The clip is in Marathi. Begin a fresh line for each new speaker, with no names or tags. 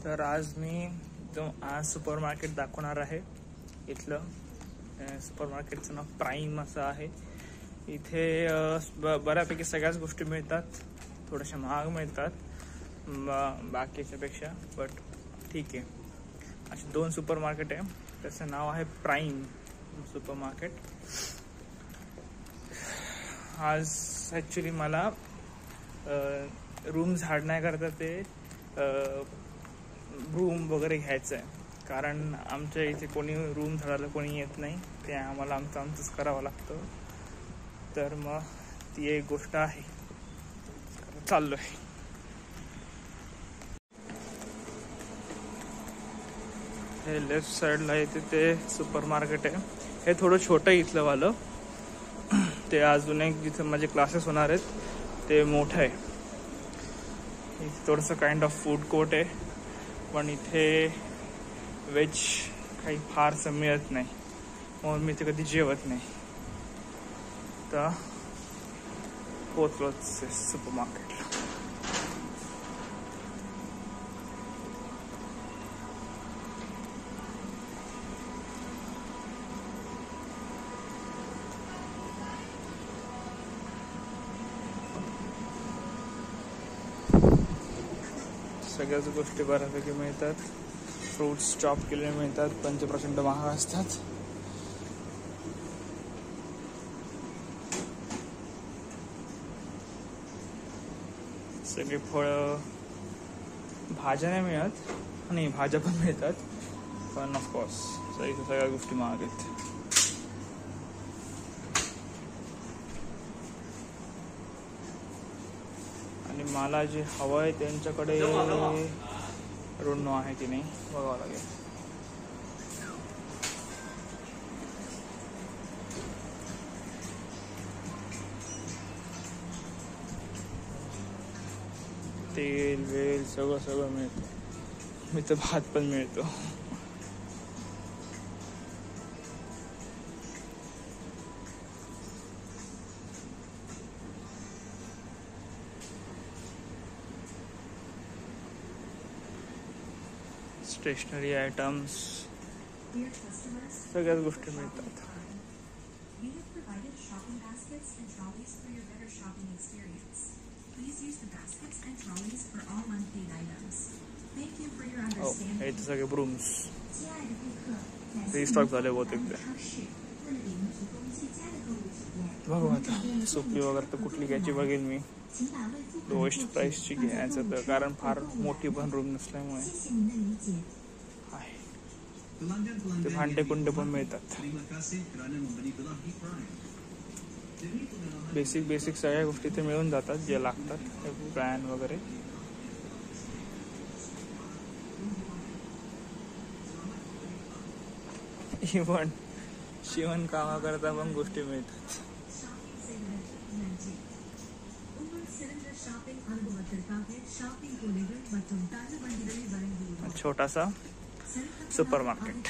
तर आज मी आज सुपर मार्केट दाखवणार आहे. इथलं सुपर मार्केटचं नाव प्राईम असं आहे. इथे बऱ्यापैकी सगळ्याच गोष्टी मिळतात. थोड्याशा महाग मिळतात बाकीच्यापेक्षा, बट ठीक आहे. असे 2 सुपर मार्केट आहे. त्याचं नाव आहे प्राईम सुपर मार्केट. आज ॲक्च्युली मला रूम झाडण्याकरता ते रूम वगैरे घ्यायचं आहे. कारण आमच्या इथे कोणी रूम झाडायला कोणी येत नाही. ते आम्हाला आमचंच करावं लागतं. तर मग ती एक गोष्ट आहे. चाललो आहे. हे लेफ्ट साईडला येते ते सुपर मार्केट आहे. हे थोडं छोटं इथलं वालं. ते अजून एक जिथे माझे क्लासेस होणार आहेत ते मोठं आहे. इथे थोडंसं काइंड ऑफ फूड कोर्ट आहे, पण इथे व्हेज काही फारसं मिळत नाही, म्हणून मी ते कधी जेवत नाही. तर पोचलोच सुपर मार्केटला. सगळ्याच गोष्टी बऱ्यापैकी मिळतात. फ्रूट्स चॉप केलेले मिळतात, 5% महाग असतात. सगळे फळं, भाज्या नाही मिळत, नाही भाज्या पण मिळतात, पण ऑफकोर्स सगळ्या गोष्टी महाग आहेत. आणि मला जे हवं आहे त्यांच्याकडे ऋण आहे की नाही बघावं लागेल. तेल वेल सगळं मिळतं. मी तर भात पण मिळतो. स्टेशनरी आयटम्स सगळ्याच गोष्टी मिळतात. हे सगळे ब्रूम्स रिस्टॉक झाले बहुतेक. बघू आता सुपली वगैरे तर कुठली घ्यायची बघेल मी. लोएस्ट प्राइसची घ्यायचं तर, कारण फार मोठी पण रूम नसल्यामुळे आहे. ते भांडे कुंडे पण मिळतात. बेसिक सगळ्या गोष्टी ते मिळून जातात जे लागतात, पॅन वगैरे. इव्हन शिवण कामाकरता पण गोष्टी मिळतात. छोटासा सुपर मार्केट.